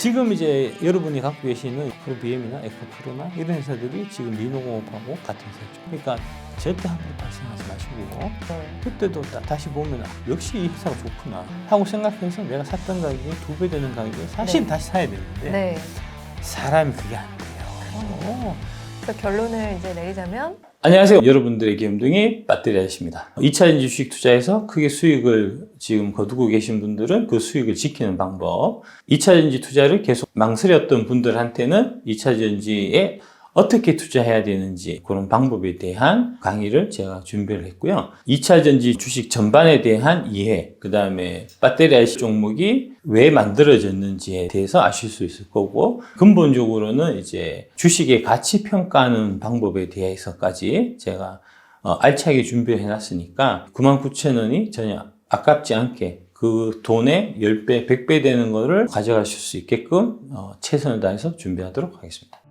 지금 이제 여러분이 갖고 계시는 프로비엠이나 에코프로나 이런 회사들이 지금 리노공업하고 같은 회사죠. 그러니까 절대 함부로 발생하지 마시고 그때도 다시 보면 역시 이 회사가 좋구나 하고 생각해서 내가 샀던 가격이 2배 되는 가격에 사실 다시 사야 되는데 사람이 그게 안 돼요. 그래서 결론을 이제 내리자면 안녕하세요. 여러분들의 기염둥이 배터리 아저씨입니다. 2차전지 주식 투자에서 크게 수익을 지금 거두고 계신 분들은 그 수익을 지키는 방법, 2차전지 투자를 계속 망설였던 분들한테는 2차전지에 어떻게 투자해야 되는지 그런 방법에 대한 강의를 제가 준비를 했고요. 2차전지 주식 전반에 대한 이해, 그 다음에 배터리 IC 종목이 왜 만들어졌는지에 대해서 아실 수 있을 거고, 근본적으로는 이제 주식의 가치 평가하는 방법에 대해서까지 제가 알차게 준비해 놨으니까 99,000원이 전혀 아깝지 않게 그 돈의 10배, 100배 되는 거를 가져가실 수 있게끔 최선을 다해서 준비하도록 하겠습니다.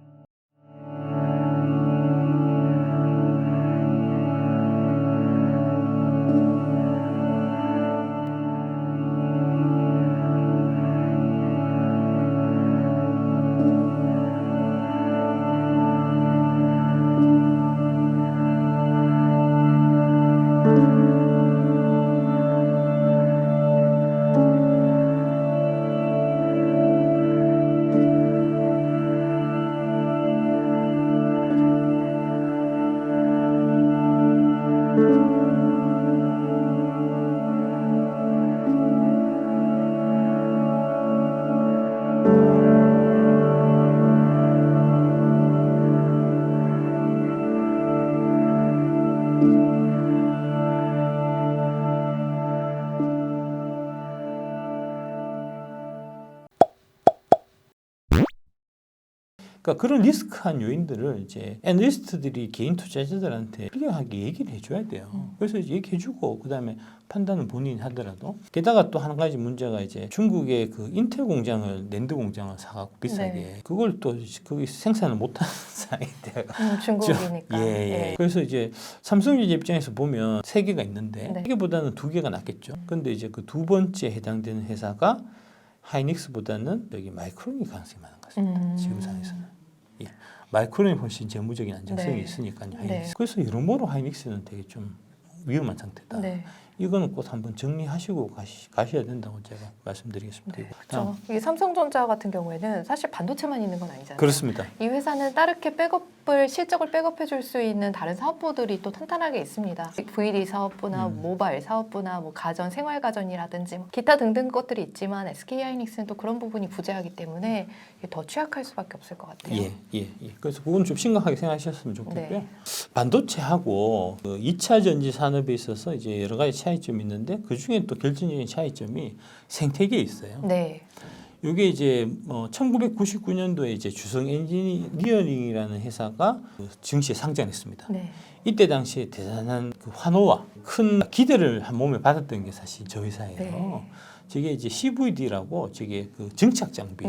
그러니까 그런 리스크한 요인들을 이제 애널리스트들이 개인 투자자들한테 필요하게 얘기를 해줘야 돼요. 그래서 이제 얘기해주고 그다음에 판단은 본인이 하더라도. 게다가 또 한 가지 문제가 이제 중국의 그 인텔 공장을 낸드 공장을 사갖고 비싸게 그걸 또 거기 생산을 못하는 상황인데 중국이니까. 예. 그래서 이제 삼성전자 입장에서 보면 3개가 있는데 3개보다는 2개가 낫겠죠. 근데 이제 그 두 번째 해당되는 회사가 하이닉스보다는 여기 마이크론이 가능성이 많은 것 같습니다. 지금 상황에서는. 예. 마이크론이 훨씬 재무적인 안정성이 있으니까요. 그래서 여러모로 하이닉스는 되게 좀 위험한 상태다. 이거는 꼭 한번 정리하시고 가셔야 된다고 제가 말씀드리겠습니다. 그렇죠. 이 삼성전자 같은 경우에는 사실 반도체만 있는 건 아니잖아요. 그렇습니다. 이 회사는 다르게 실적을 백업해 줄 수 있는 다른 사업부들이 또 탄탄하게 있습니다. VD 사업부나 모바일 사업부나 뭐 가전, 생활가전이라든지 기타 등등 것들이 있지만 SK하이닉스는 또 그런 부분이 부재하기 때문에 더 취약할 수밖에 없을 것 같아요. 예. 그래서 그건 좀 심각하게 생각하셨으면 좋겠고요. 반도체하고 그 2차 전지 산업에 있어서 이제 여러 가지 차이점이 있는데 그 중에 또 결정적인 차이점이 생태계에 있어요. 이게 이제 1999년도에 이제 주성 엔지니어링이라는 회사가 그 증시에 상장했습니다. 이때 당시에 대단한 그 환호와 큰 기대를 한 몸에 받았던 게 사실 저 회사예요. 저게 이제 CVD라고 저게 그 정착 장비,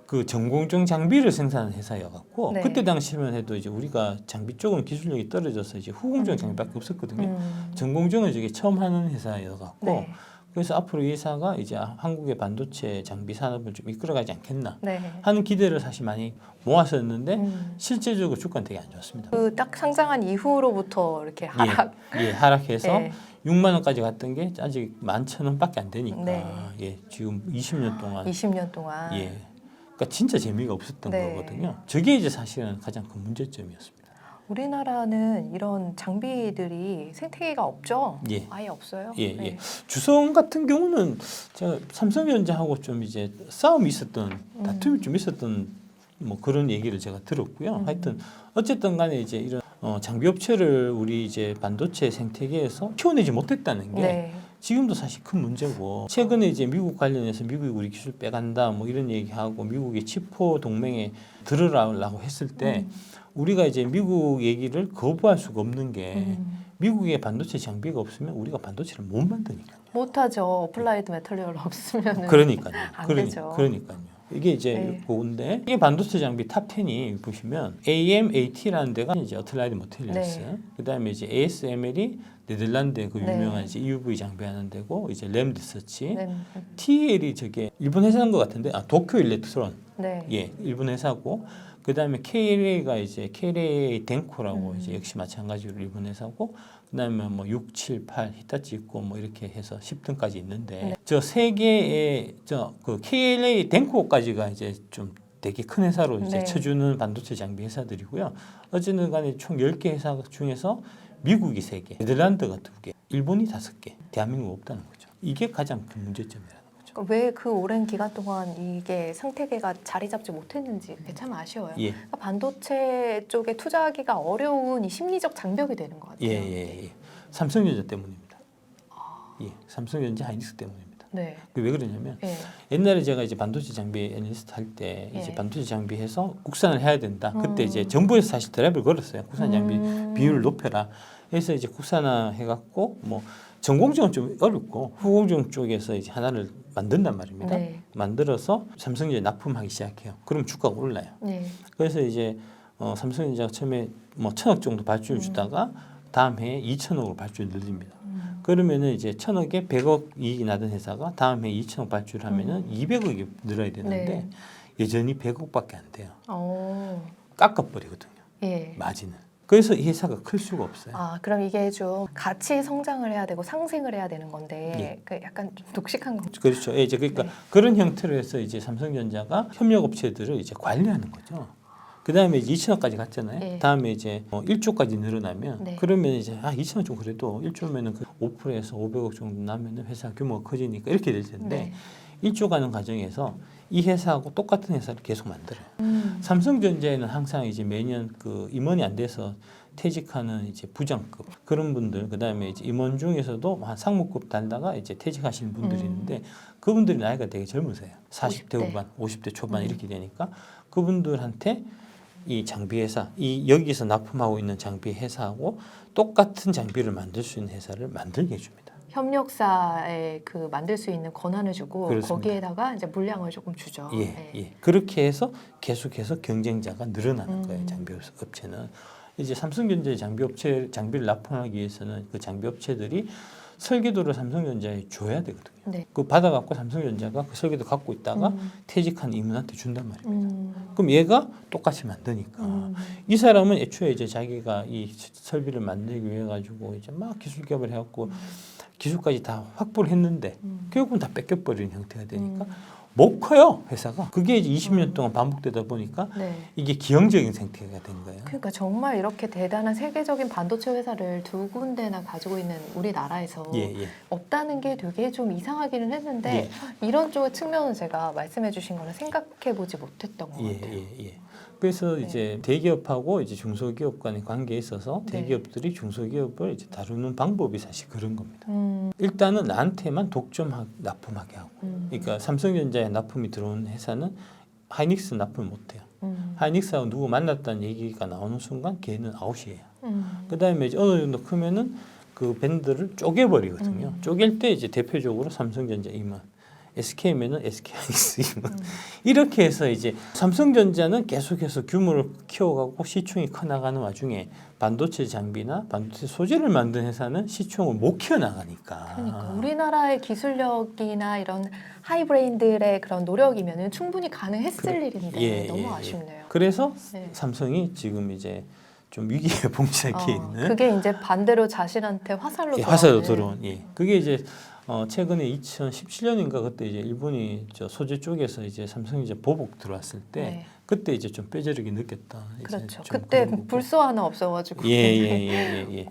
그 전공정 장비를 생산하는 회사여갖고 그때 당시만 해도 이제 우리가 장비 쪽은 기술력이 떨어져서 이제 후공정 장비밖에 없었거든요. 전공정을 저게 처음 하는 회사여갖고. 그래서 앞으로 이 회사가 이제 한국의 반도체 장비 산업을 좀 이끌어가지 않겠나 하는 기대를 사실 많이 모았었는데 실제적으로 주가는 되게 안 좋았습니다. 그 딱 상장한 이후로부터 이렇게 하락해서 6만 원까지 갔던 게 아직 11,000원밖에 안 되니까 지금 20년 동안 그러니까 진짜 재미가 없었던 거거든요. 저게 이제 사실은 가장 큰 문제점이었습니다. 우리나라는 이런 장비들이 생태계가 없죠? 아예 없어요? 주성 같은 경우는 제가 삼성전자하고 좀 이제 싸움이 있었던, 다툼이 좀 있었던 뭐 그런 얘기를 제가 들었고요. 하여튼 어쨌든 간에 이제 이런 장비 업체를 우리 이제 반도체 생태계에서 키워내지 못했다는 게 지금도 사실 큰 문제고, 최근에 이제 미국 관련해서 미국이 우리 기술 빼간다 뭐 이런 얘기하고 미국의 치포 동맹에 들어가려고 했을 때 우리가 이제 미국 얘기를 거부할 수가 없는 게 미국의 반도체 장비가 없으면 우리가 반도체를 못 만드니까요. 못하죠. 어플라이드 메터리얼 없으면 그러니까요. 안 되죠. 그러니까요. 이게 이제 네. 그건데 이게 반도체 장비 탑 10이 보시면 AMAT라는 데가 이제 어틀라이드 모텔리스, 네. 그다음에 이제 ASML이 네덜란드의 그 네. 유명한 이제 EUV 장비하는 데고 이제 램 리서치, 네. TL이 저게 일본 회사인 것 같은데 도쿄 일렉트론, 네. 예, 일본 회사고, 그다음에 KLA가 이제 KLA 덴코라고 이제 역시 마찬가지로 일본 회사고, 그다음에 뭐 6, 7, 8 히타치 있고 뭐 이렇게 해서 10등까지 있는데 네. 저 세 개의 저 그 KLA 덴코까지가 이제 좀 되게 큰 회사로 이제 네. 쳐주는 반도체 장비 회사들이고요. 어쨌든 간에 총 10개 회사 중에서 미국이 3개, 네덜란드가 2개, 일본이 5개, 대한민국 없다는 거죠. 이게 가장 큰 문제점이라는 거죠. 왜 그 오랜 기간 동안 이게 생태계가 자리 잡지 못했는지 그게 참 아쉬워요. 예. 그러니까 반도체 쪽에 투자하기가 어려운 이 심리적 장벽이 되는 것 같아요. 예. 삼성전자 때문입니다. 예, 삼성전자 하이닉스 때문입니다. 네. 왜 그러냐면 예. 옛날에 제가 이제 반도체 장비 애널리스트 할 때 이제 예. 반도체 장비해서 국산을 해야 된다. 그때 이제 정부에서 사실 드라이브를 걸었어요. 국산 장비 비율을 높여라. 그래서 이제 국산화 해갖고 뭐 전공정은 좀 어렵고 후공정 쪽에서 이제 하나를 만든단 말입니다. 네. 만들어서 삼성전자에 납품하기 시작해요. 그럼 주가가 올라요. 네. 그래서 이제 삼성전자가 처음에 뭐 1,000억 정도 발주를 주다가 다음 해에 2,000억으로 발주를 늘립니다. 그러면은 이제 1,000억에 100억 이익이 나던 회사가 다음 해에 2,000억 발주를 하면은 200억이 늘어야 되는데 네. 여전히 100억밖에 안 돼요. 오. 깎아버리거든요. 예. 마진을. 그래서 이 회사가 클 수가 없어요. 아, 그럼 이게 좀 같이 성장을 해야 되고 상생을 해야 되는 건데 예. 그 약간 좀 독식한 거. 그렇죠. 예, 이제 그러니까 네. 그런 형태로 해서 이제 삼성전자가 협력 업체들을 이제 관리하는 거죠. 그 다음에 이제 2천억까지 갔잖아요. 네. 다음에 이제 1조까지 늘어나면 네. 그러면 이제 2천억 좀 그래도 1조면은 그 5%에서 500억 정도 나면은 회사 규모가 커지니까 이렇게 될 텐데 네. 1조 가는 과정에서 이 회사하고 똑같은 회사를 계속 만들어요. 삼성전자에는 항상 이제 매년 그 임원이 안 돼서 퇴직하는 이제 부장급 그런 분들, 그 다음에 이제 임원 중에서도 한 상무급 달다가 이제 퇴직하시는 분들이 있는데 그분들이 나이가 되게 젊으세요. 40대 50대. 후반, 50대 초반 이렇게 되니까 그분들한테 이 장비 회사, 이 여기서 납품하고 있는 장비 회사하고 똑같은 장비를 만들 수 있는 회사를 만들게 해줍니다. 협력사에 그 만들 수 있는 권한을 주고 그렇습니다. 거기에다가 이제 물량을 조금 주죠. 예. 그렇게 해서 계속해서 경쟁자가 늘어나는 거예요. 장비 업체는. 이제 삼성전자의 장비 업체 장비를 납품하기 위해서는 그 장비 업체들이 설계도를 삼성전자에 줘야 되거든요. 네. 그 받아갖고 삼성전자가 그 설계도 갖고 있다가 퇴직한 임원한테 준단 말입니다. 그럼 얘가 똑같이 만드니까 이 사람은 애초에 이제 자기가 이 설비를 만들기 위해 가지고 이제 막 기술 개발을 해갖고 기술까지 다 확보를 했는데 결국은 다 뺏겨버리는 형태가 되니까 못 커요 회사가. 그게 이제 20년 동안 반복되다 보니까 네. 이게 기형적인 생태가 된 거예요. 그러니까 정말 이렇게 대단한 세계적인 반도체 회사를 두 군데나 가지고 있는 우리나라에서 예. 없다는 게 되게 좀 이상하기는 했는데 이런 쪽의 측면은 제가 말씀해 주신 거는 생각해 보지 못했던 것 같아요. 그래서 네. 이제 대기업하고 이제 중소기업 간의 관계에 있어서 네. 대기업들이 중소기업을 이제 다루는 방법이 사실 그런 겁니다. 일단은 나한테만 납품하게 하고, 그러니까 삼성전자에 납품이 들어온 회사는 하이닉스 납품을 못해요. 하이닉스하고 누구 만났다는 얘기가 나오는 순간 걔는 아웃이에요. 그 다음에 이제 어느 정도 크면은 그 밴드를 쪼개버리거든요. 쪼갤 때 이제 대표적으로 삼성전자 임원, SK면은 SK 하이닉스 임원 이렇게 해서 이제 삼성전자는 계속해서 규모를 키워가고 시총이 커나가는 와중에 반도체 장비나 반도체 소재를 만든 회사는 시총을 못 키워나가니까. 그러니까 우리나라의 기술력이나 이런 하이브레인들의 그런 노력이면은 충분히 가능했을 일인데 너무 아쉽네요. 그래서 네. 삼성이 지금 이제 좀 위기에 봉착해 있는. 그게 이제 반대로 자신한테 화살로 화살로 들어온. 그게 이제 최근에 2017년인가 그때 이제 일본이 저 소재 쪽에서 이제 삼성이 이제 보복 들어왔을 때 그때 이제 좀 뼈저리게 느꼈다. 그렇죠. 그때 불소 하나 없어가지고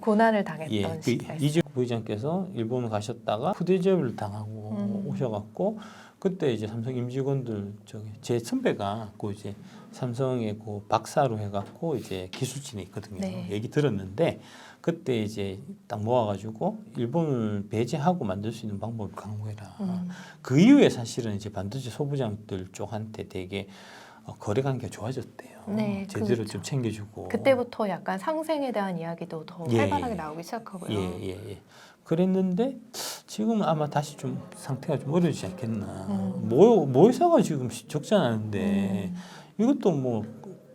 고난을 당했던 시기가 있어요. 이재 부회장께서 일본 가셨다가 후대접을 당하고 오셔갖고 그때 이제 삼성 임직원들 제 선배가 그 이제 삼성의 그 박사로 해갖고 이제 기술진에 있거든요. 얘기 들었는데 그때 이제 딱 모아가지고 일본을 배제하고 만들 수 있는 방법을 강구해라. 그 이후에 사실은 이제 반도체 소부장들 쪽한테 되게 거래 관계가 좋아졌대요. 제대로 그렇죠. 좀 챙겨주고. 그때부터 약간 상생에 대한 이야기도 더 활발하게 나오기 시작하고요. 그랬는데 지금 아마 다시 좀 상태가 좀 어려지지 않겠나. 모회사가 지금 적자나는데 이것도 뭐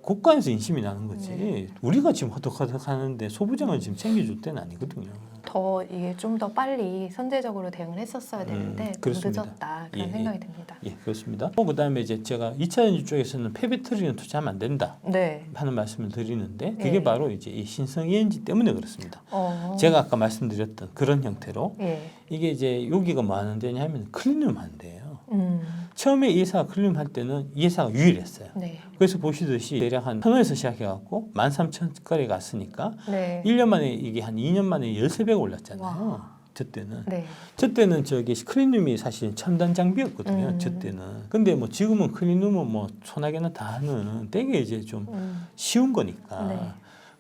국가에서 인심이 나는 거지. 우리가 지금 허덕허덕 하는데 소부장을 지금 챙겨줄 때는 아니거든요. 더 이게 좀 더 빨리 선제적으로 대응을 했었어야 되는데 좀 그렇습니다. 늦었다 그런 예, 생각이 듭니다. 예, 그렇습니다. 그다음에 이제 제가 2차전지 쪽에서는 폐배터리는 투자하면 안 된다 네. 하는 말씀을 드리는데 그게 예. 바로 이제 이 신성 ENG 때문에 그렇습니다. 어. 제가 아까 말씀드렸던 그런 형태로 예. 이게 이제 여기가 뭐 하는 데냐 하면 클린룸 하는 데예요. 음. 처음에 이 회사가 클린룸 할 때는 이 회사가 유일했어요. 네. 그래서 보시듯이 대략 한 1,000원에서 시작해갖고 13,000원까지 갔으니까 네. 1년 만에 이게 한 2년 만에 13배가 올랐잖아요. 와. 저 때는. 네. 저 때는 저기 클린룸이 사실 첨단 장비였거든요. 저 때는. 근데 뭐 지금은 클린룸은 뭐 소나게나 다 하는 되게 이제 좀 쉬운 거니까. 네.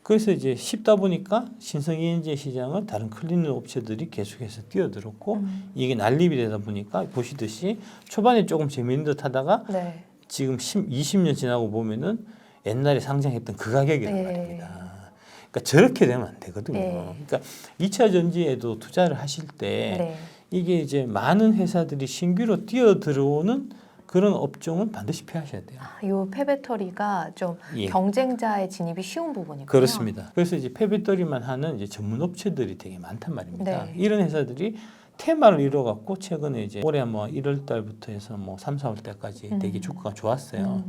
그래서 이제 쉽다 보니까 신성 ENG 시장은 다른 클린룸 업체들이 계속해서 뛰어들었고 이게 난립이 되다 보니까 보시듯이 초반에 조금 재미있는 듯 하다가 네. 지금 20년 지나고 보면은 옛날에 상장했던 그 가격이란 네. 말입니다. 그러니까 저렇게 되면 안 되거든요. 네. 그러니까 2차 전지에도 투자를 하실 때 네. 이게 이제 많은 회사들이 신규로 뛰어들어오는 그런 업종은 반드시 피하셔야 돼요. 이 폐배터리가 좀 예. 경쟁자의 진입이 쉬운 부분이고요. 그렇습니다. 그래서 이제 폐배터리만 하는 이제 전문 업체들이 되게 많단 말입니다. 네. 이런 회사들이 테마를 이뤄갖고 최근에 이제 올해 뭐 1월 달부터 해서 뭐 3, 4월 달까지 되게 주가가 좋았어요.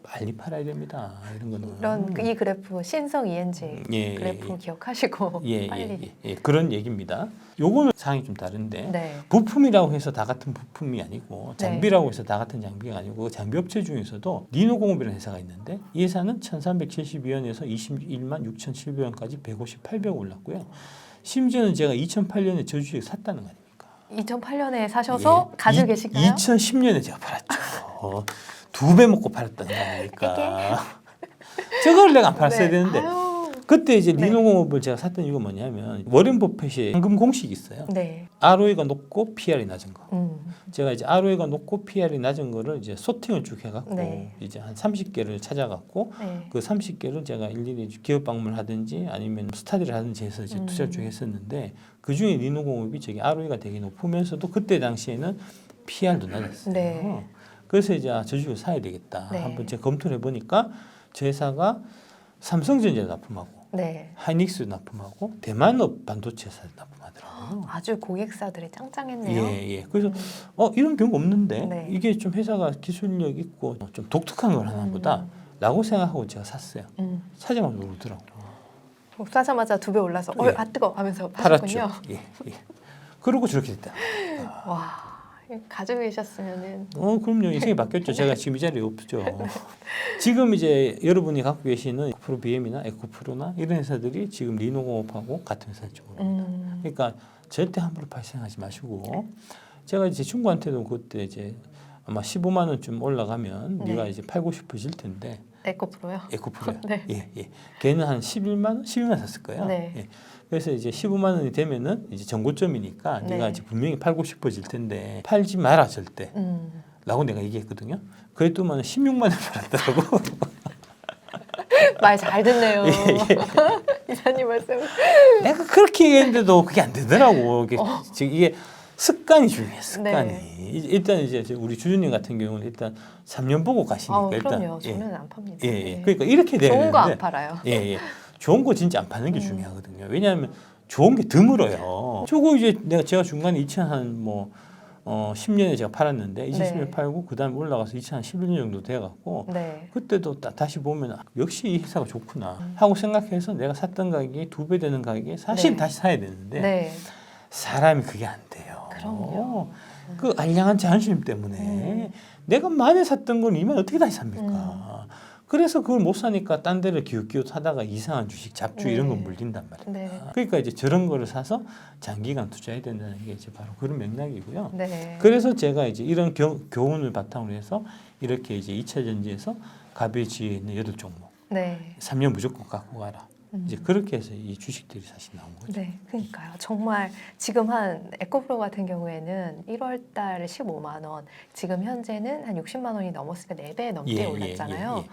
빨리 팔아야 됩니다. 이런 거는. 이런 이 그래프 신성 ENG 예, 그래프 예. 기억하시고 예, 빨리. 예, 그런 얘기입니다. 요거는 상황이 좀 다른데 네. 부품이라고 해서 다 같은 부품이 아니고 네. 장비라고 해서 다 같은 장비가 아니고 장비 업체 중에서도 니노공업이라는 회사가 있는데 이 회사는 1,372원에서 21만 6,700원까지 158배 올랐고요. 심지어는 제가 2008년에 저 주식 샀다는 거 아닙니까? 2008년에 사셔서 가지고 계신가요? 2010년에 제가 팔았죠. 2배 먹고 팔았다는 거 아닙니까? 저걸 내가 안 팔았어야 네. 되는데 아유. 그때 이제 네. 니노공업을 제가 샀던 이유가 뭐냐면 워렌 버핏이 황금 공식이 있어요. 네. ROE가 높고 PR이 낮은 거. 제가 이제 ROE가 높고 PR이 낮은 거를 이제 소팅을 쭉 해갖고 네. 이제 한 30개를 찾아갖고 네. 그 30개를 제가 일일이 기업 방문을 하든지 아니면 스타디를 하든지 해서 이제 투자를 쭉 했었는데 그 중에 니노공업이 저기 ROE가 되게 높으면서도 그때 당시에는 PR도 낮았어요. 네. 그래서 이제 저 주식을 사야 되겠다. 네. 한번 제가 검토를 해보니까 저 회사가 삼성전자 납품하고 네. 하이닉스 납품하고 대만업 반도체 회사 납품하더라고요. 아주 고객사들이 짱짱했네요. 예, 예. 그래서 이런 경우 없는데 네. 이게 좀 회사가 기술력 있고 좀 독특한 걸 하나 보다라고 생각하고 제가 샀어요. 사자마자 오르더라고요. 사자마자 2배 올라서 예. 아 뜨거 하면서 팔았죠. 파셨군요. 예, 예. 그러고 저렇게 됐다. 와 가지고 계셨으면은 그럼요. 인생이 바뀌었죠. 제가 지금 이 자리에 없죠. 지금 이제 여러분이 갖고 계시는 에코프로 BM이나 에코프로나 이런 회사들이 지금 리노공업하고 같은 회사죠. 그러니까 절대 함부로 발생하지 마시고 제가 이제 친구한테도 그때 이제 아마 15만 원쯤 올라가면 네. 네가 이제 팔고 싶어질 텐데 에코프로요? 에코프로요. 네. 예, 예. 걔는 한 11만 원, 12만 원 샀을 거예요. 네. 예. 그래서 이제 15만 원이 되면은 이제 전고점이니까 네. 네가 이제 분명히 팔고 싶어질 텐데 팔지 마라 절대. 라고 내가 얘기했거든요. 그랬더만 16만 원 팔았더라고. 말 잘 듣네요. 예, 이사님 말씀. 내가 그렇게 얘기했는데도 그게 안 되더라고. 이게 습관이 중요해. 습관이. 네. 일단 이제 우리 주주님 같은 경우는 일단 3년 보고 가시니까 일단 그럼요. 저는 안 팝니다. 예, 예. 네. 그러니까 이렇게 돼야 좋은 거 안 되는데 팔아요. 예, 예. 좋은 거 진짜 안 파는 게 중요하거든요. 왜냐하면 좋은 게 드물어요. 저거 이제 제가 중간에 10년에 제가 팔았는데 2010년 네. 팔고 그다음에 올라가서 2011년 정도 돼갖고 네. 그때도 다시 보면 역시 이 회사가 좋구나 하고 생각해서 내가 샀던 가격이 2배 되는 가격에 사실 네. 다시 사야 되는데 네. 사람이 그게 안 돼요. 그럼요. 그 알량한 자존심 때문에 내가 만에 샀던 걸 이만 어떻게 다시 삽니까? 그래서 그걸 못 사니까 딴 데를 기웃기웃 하다가 이상한 주식, 잡주 네. 이런 거 물린단 말이에요. 네. 그러니까 이제 저런 거를 사서 장기간 투자해야 된다는 게 이제 바로 그런 맥락이고요. 네. 그래서 제가 이제 이런 교훈을 바탕으로 해서 이렇게 이제 2차 전지에서 갑의 지혜에 있는 8종목, 네. 3년 무조건 갖고 가라. 이제 그렇게 해서 이 주식들이 사실 나온 거죠. 네, 그러니까요. 정말 지금 한 에코프로 같은 경우에는 1월 달 15만 원, 지금 현재는 한 60만 원이 넘었으니까 4배 넘게 올랐잖아요.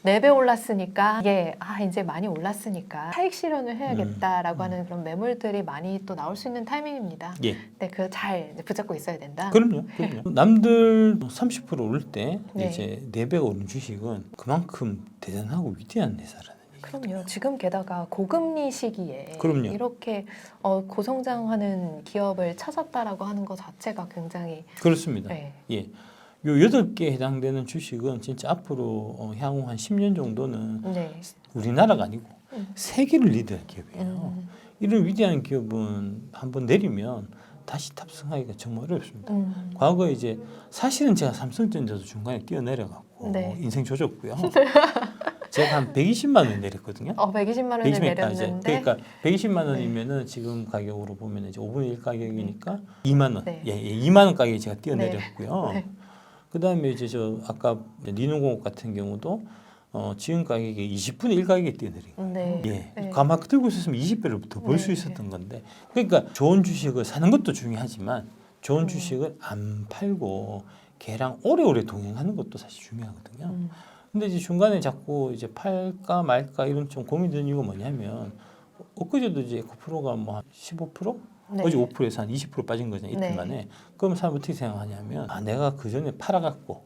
4배 올랐으니까 이게 이제 많이 올랐으니까 차익 실현을 해야겠다라고 하는 그런 매물들이 많이 또 나올 수 있는 타이밍입니다. 예. 네, 그 잘 붙잡고 있어야 된다. 그럼요. 남들 30% 오를 때 네. 이제 4배가 오른 주식은 그만큼 대단하고 위대한 회사라는 얘기. 그럼요. 지금 게다가 고금리 시기에 그럼요. 이렇게 고성장하는 기업을 찾았다라고 하는 것 자체가 굉장히 그렇습니다. 네. 예. 요 8개에 해당되는 주식은 진짜 앞으로 향후 한 10년 정도는 네. 우리나라가 아니고 세계를 리드할 기업이에요. 이런 위대한 기업은 한번 내리면 다시 탑승하기가 정말 어렵습니다. 과거에 이제 사실은 제가 삼성전자도 중간에 뛰어내려갖고 네. 인생 조졌고요. 제가 한 120만 원 내렸거든요. 120만 원을 120만 내렸는데 그러니까 120만 원이면은 지금 가격으로 보면 이제 5분의 1 가격이니까 2만 원. 네. 예, 2만 원 가격에 제가 뛰어내렸고요. 네. 그다음에 이제 저 아까 리노공업 같은 경우도 지금 가격이 20분의 1 가격에 뛰어내린 거예요. 네. 예. 네. 가만 들고 있었으면 20배를 더 벌 수 네. 있었던 건데. 그러니까 좋은 주식을 사는 것도 중요하지만 좋은 주식을 안 팔고 걔랑 오래오래 동행하는 것도 사실 중요하거든요. 근데 이제 중간에 자꾸 이제 팔까 말까 이런 좀 고민되는 이유가 뭐냐면 엊그제도 이제 에코프로가 뭐 한 15%? 네. 어제 5%에서 한 20% 빠진 거잖아요. 이틀 네. 만에. 그럼 사람 어떻게 생각하냐면 내가 그 전에 팔아갖고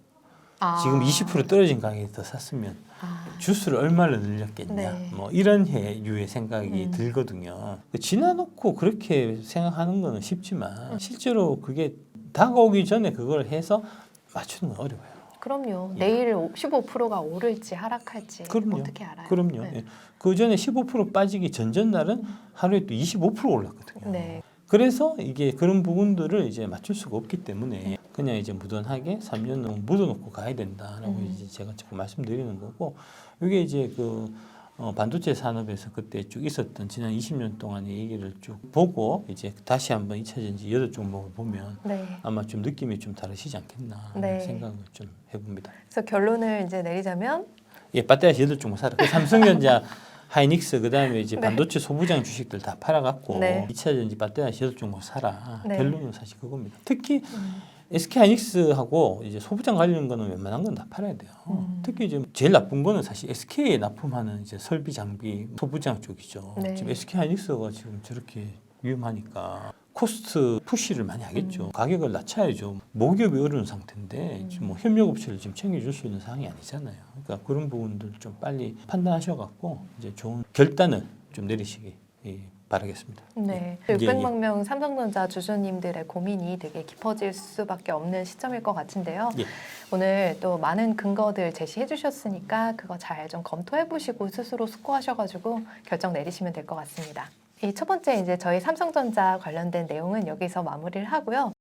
지금 아. 20% 떨어진 가격에 더 샀으면 주수를 얼마나 늘렸겠냐. 네. 뭐 이런 류의 생각이 들거든요. 지나놓고 그렇게 생각하는 거는 쉽지만 실제로 그게 다가오기 전에 그걸 해서 맞추는 건 어려워요. 그럼요. 예. 내일 15%가 오를지 하락할지 그럼요. 어떻게 알아요? 그럼요. 네. 예. 그 전에 15% 빠지기 전날은 하루에 또 25% 올랐거든요. 네. 그래서 이게 그런 부분들을 이제 맞출 수가 없기 때문에 그냥 이제 무던하게 3년은 묻어놓고 가야 된다라고 이제 제가 자꾸 말씀드리는 거고 이게 이제 그 반도체 산업에서 그때 쭉 있었던 지난 20년 동안의 얘기를 쭉 보고 이제 다시 한번 2차 전지 8종목을 보면 네. 아마 좀 느낌이 좀 다르시지 않겠나 네. 생각을 좀 해봅니다. 그래서 결론을 이제 내리자면 예, 배터리 8종목 사라. 그 삼성전자 하이닉스 그다음에 이제 네. 반도체 소부장 주식들 다 팔아갖고 네. 2차 전지 배터리 8종목 사라. 네. 결론은 사실 그겁니다. 특히 SK 하이닉스하고 이제 소부장 관련 거는 웬만한 건 다 팔아야 돼요. 특히 지금 제일 나쁜 거는 사실 SK에 납품하는 이제 설비 장비 소부장 쪽이죠. 네. 지금 SK 하이닉스가 지금 저렇게 위험하니까 코스트 푸시를 많이 하겠죠. 가격을 낮춰야죠. 모기업이 어려운 상태인데 지금 뭐 협력업체를 지금 챙겨줄 수 있는 상황이 아니잖아요. 그러니까 그런 부분들 좀 빨리 판단하셔갖고 이제 좋은 결단을 좀 내리시기 바라겠습니다. 네. 예. 600만 명 삼성전자 주주님들의 고민이 되게 깊어질 수밖에 없는 시점일 것 같은데요. 예. 오늘 또 많은 근거들 제시해 주셨으니까 그거 잘 좀 검토해 보시고 스스로 숙고하셔가지고 결정 내리시면 될 것 같습니다. 이 첫 번째 이제 저희 삼성전자 관련된 내용은 여기서 마무리를 하고요.